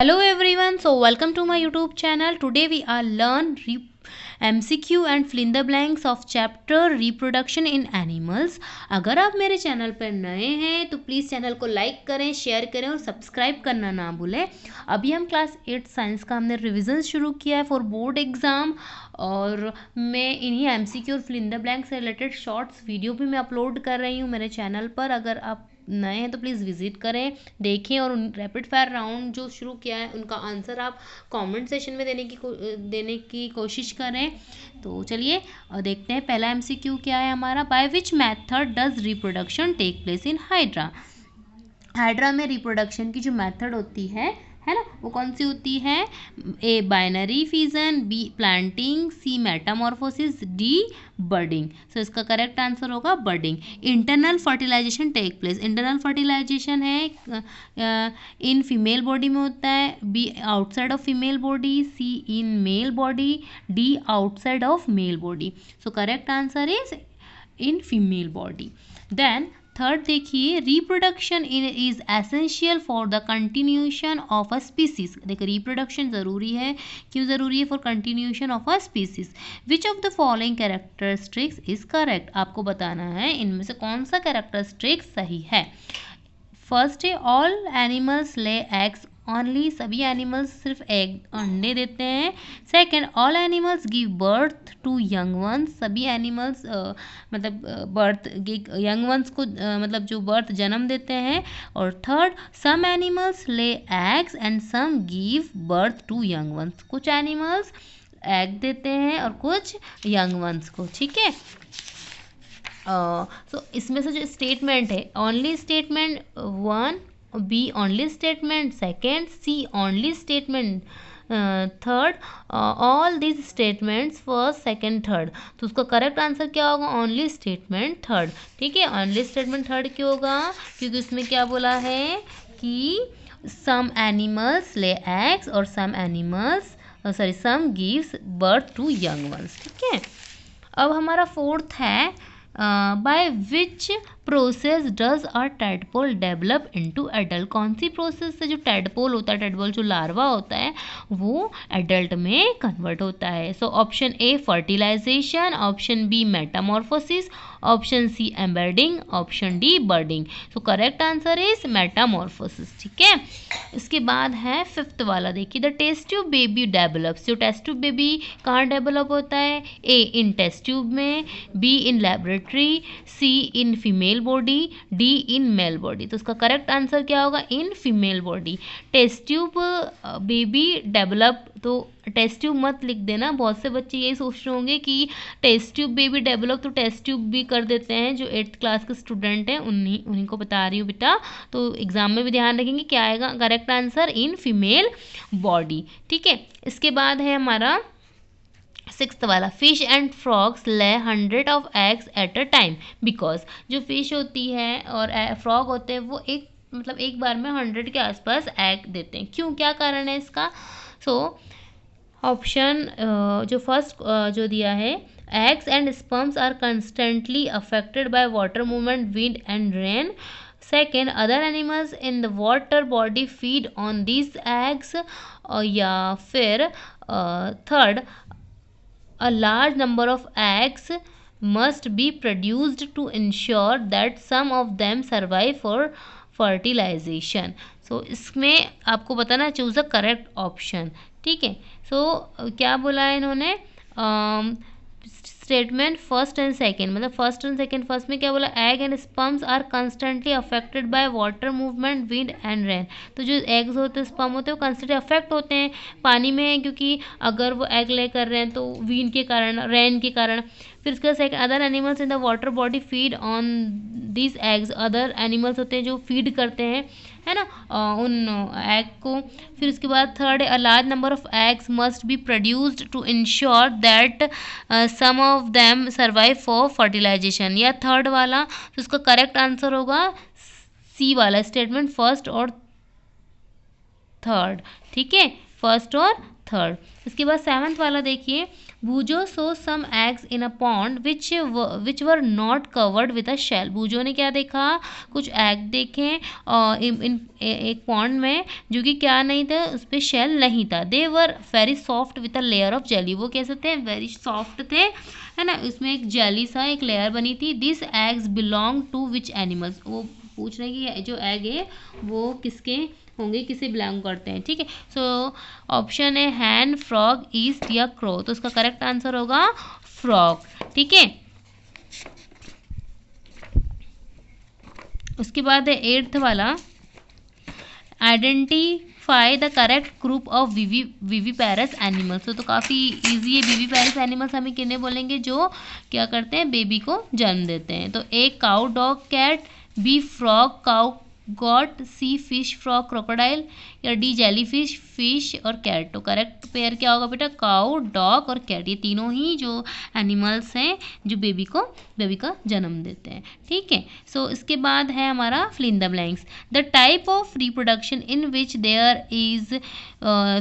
Hello everyone, so welcome to my YouTube channel. Today we are learn MCQ and fill in the blanks of chapter reproduction in animals. अगर आप मेरे channel पर नए हैं तो please channel को like करें, शेयर करें और सब्सक्राइब करना ना भूलें। अभी हम क्लास 8 साइंस का हमने रिवीजन शुरू किया है फॉर बोर्ड एग्ज़ाम, और मैं इन्हीं MCQ और फिल इन द ब्लैंक से रिलेटेड शॉर्ट्स वीडियो भी मैं अपलोड कर रही हूँ मेरे चैनल पर। अगर आप नए हैं तो प्लीज़ विजिट करें, देखें और उन रैपिड फायर राउंड जो शुरू किया है उनका आंसर आप कमेंट सेशन में देने की कोशिश करें। तो चलिए देखते हैं पहला MCQ क्या है हमारा। By which method does reproduction take place in hydra. Hydra में रिप्रोडक्शन की जो मेथड होती है ना, वो कौन सी होती है? A binary fission, B planting, C metamorphosis, D budding. So इसका करेक्ट आंसर होगा budding. Internal fertilisation take place. Internal fertilisation है इन फीमेल बॉडी में होता है, B outside of female body, C in male body, D outside of male body. So correct answer is in female body. Then third देखिए, reproduction is essential for the continuation of a species. देखिए reproduction ज़रूरी है, क्यों ज़रूरी है? For continuation of a species. Which of the following characteristics is correct. आपको बताना है इनमें से कौन सा कैरेक्टरिस्टिक सही है। फर्स्ट है all animals lay eggs only. सभी एनिमल्स सिर्फ एग अंडे देते हैं। Second, all animals give birth to young ones. सभी एनिमल्स मतलब बर्थ यंग वंस को मतलब जो बर्थ जन्म देते हैं। और third, some animals lay eggs and some give birth to young ones. कुछ एनिमल्स एग देते हैं और कुछ यंग वंस को, ठीक है। सो इसमें से जो स्टेटमेंट है, only statement one, B only statement second, C only statement third, all this statements first second third. तो उसका करेक्ट आंसर क्या होगा? ओनली स्टेटमेंट थर्ड, ठीक है। ओनली स्टेटमेंट थर्ड क्यों होगा? क्योंकि उसमें क्या बोला है कि सम एनिमल्स ले एग्स और some animals some gives birth to young ones, ठीक है। अब हमारा फोर्थ है, by which process does a tadpole develop into adult. कौन सी प्रोसेस से जो टैडपोल होता है, टैडपोल जो लार्वा होता है, वो एडल्ट में कन्वर्ट होता है। So option A fertilisation, option B metamorphosis, option C embedding, option D budding. So correct answer is metamorphosis, ठीक है। इसके बाद है फिफ्थ वाला, देखिए the test tube baby develops. जो टेस्ट ट्यूब बेबी कहाँ डेवलप होता है? ए इन टेस्ट ट्यूब में, B in laboratory, C in female body, D in male body. तो उसका करेक्ट आंसर क्या होगा? In female body. Test tube baby develop, तो टेस्ट ट्यूब मत लिख देना। बहुत से बच्चे यही सोच रहे होंगे कि टेस्ट ट्यूब बेबी डेवलप तो टेस्ट ट्यूब भी कर देते हैं। जो 8th क्लास के स्टूडेंट हैं उन्हीं को बता रही हूँ बेटा, तो एग्जाम में भी ध्यान रखेंगे क्या आएगा करेक्ट आंसर, इन फीमेल बॉडी, ठीक है। इसके बाद है हमारा सिक्स्थ वाला, फिश एंड फ्रॉग्स ले 100 of eggs at a time because. जो फिश होती है और फ्रॉग होते हैं वो एक बार में 100 के आसपास एग देते हैं। क्यों, क्या कारण है इसका? सो ऑप्शन जो फर्स्ट जो दिया है, eggs and sperms are constantly affected by water movement, wind and rain. Second, other animals in the water body feed on this eggs. या फिर third, a large number of eggs must be produced to ensure that some of them survive for fertilization. So इसमें आपको बताना choose the correct option, ठीक है। सो क्या बोला है इन्होंने? स्टेटमेंट फर्स्ट एंड सेकेंड, मतलब फर्स्ट एंड सेकेंड। फर्स्ट में क्या बोला? Egg and sperms are constantly affected by water movement, wind and rain. तो जो एग्स होते हैं, स्पर्म होते हैं, वो कंस्टेंटली अफेक्ट होते हैं पानी में, क्योंकि अगर वो एग ले कर रहे हैं तो विंड के कारण, रेन के कारण। फिर उसके बाद second, other animals in the water body feed on this eggs. Other animals होते हैं जो फीड करते हैं, है ना, उन एग को। फिर उसके बाद third, a large number of eggs must be produced to ensure that some of them survive for fertilisation. या थर्ड वाला, तो उसका करेक्ट आंसर होगा सी वाला स्टेटमेंट, फर्स्ट और थर्ड, ठीक है। फर्स्ट और थर्ड। इसके बाद 7th वाला देखिए, Boojho saw some eggs in a pond which were not covered with a shell. Boojho ने क्या देखा, कुछ एग देखे एक पॉन्ड में जो कि क्या नहीं था, उस पर शेल नहीं था। They were very soft with a layer of jelly. वो कैसे थे, वेरी सॉफ्ट थे, है ना, इसमें एक जेली सा एक लेयर बनी थी। This eggs belong to which animals. वो पूछ रहे हैं कि जो एग है वो किसके होंगे, किसे बिलोंग करते हैं, ठीक है। सो ऑप्शन है हैन, फ्रॉग, ईस्ट या क्रो। तो इसका करेक्ट आंसर होगा फ्रॉग, ठीक है। उसके बाद है 8th वाला, identify the correct group of विवीपैरस animals. तो काफ़ी इजी है। विवीपैरस एनिमल्स हमें किन्हें बोलेंगे, जो क्या करते हैं, बेबी को जन्म देते हैं। तो A cow, dog, cat, B frog, cow, goat, C fish, frog, crocodile, या डी जेलीफिश, फिश और कैट। तो करेक्ट पेयर क्या होगा बेटा, काउ, डॉग और कैट। ये तीनों ही जो एनिमल्स हैं जो बेबी का जन्म देते हैं, ठीक है। सो इसके बाद है हमारा fill in the blanks. The type of reproduction in which there is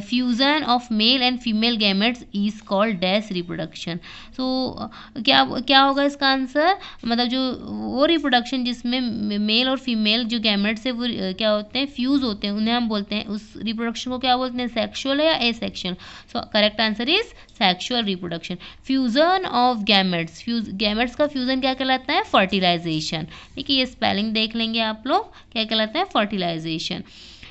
fusion of male and female gametes is called dash reproduction. सो क्या होगा इसका आंसर, मतलब जो वो रिप्रोडक्शन जिसमें मेल और फीमेल जो गैमेट्स है वो क्या होते हैं, फ्यूज होते हैं, उन्हें हम बोलते हैं, उस रिप्रोडक्शन को क्या बोलते हैं, सेक्सुअल है या asexual. So correct answer is sexual reproduction. Fusion of gametes, gametes का फ्यूजन क्या कहलाता है, फर्टिलाइजेशन, ठीक है। ये स्पेलिंग देख लेंगे आप लोग, क्या कहलाता है, fertilisation.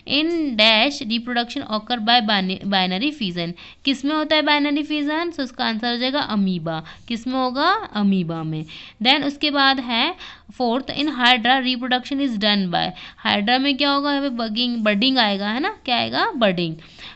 In dash reproduction occur by binary fission. किस में होता है बाइनरी फिजन, सो इसका आंसर हो जाएगा अमीबा। किस में होगा, अमीबा में। देन उसके बाद है 4th, in hydra reproduction is done by. Hydra में क्या होगा, यहाँ पे बर्डिंग आएगा, है ना, क्या आएगा, budding.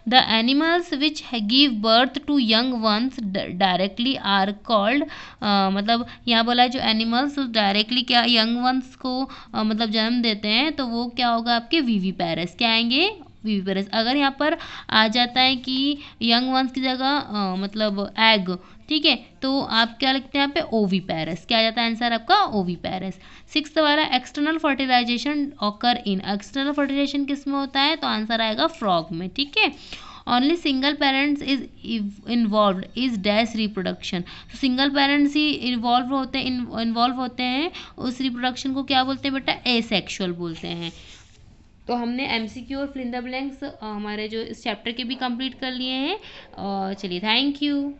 The animals which give birth to young ones directly are called, मतलब यहाँ बोला है जो एनिमल्स डायरेक्टली क्या यंग वंस को मतलब जन्म देते हैं, तो वो क्या होगा, आपके विवीपैरस। क्या आएंगे, विवीपैरस। अगर यहाँ पर आ जाता है कि यंग वंस की जगह मतलब एग, ठीक है, तो आप क्या लिखते हैं यहाँ पे, ओवीपैरस। क्या आ जाता है आंसर आपका, ओवीपैरस। 6th वाला, external fertilisation occur in. External fertilisation किस में होता है, तो आंसर आएगा फ्रॉग में, ठीक है। Only single parents is involve is dash reproduction. Single parents he involve होते हैं उस रिप्रोडक्शन को क्या बोलते हैं बेटा, एसेक्सुअल बोलते हैं। तो हमने एमसीक्यू और फिल इन द ब्लैंक्स हमारे जो इस चैप्टर के भी कंप्लीट कर लिए हैं। चलिए, थैंक यू।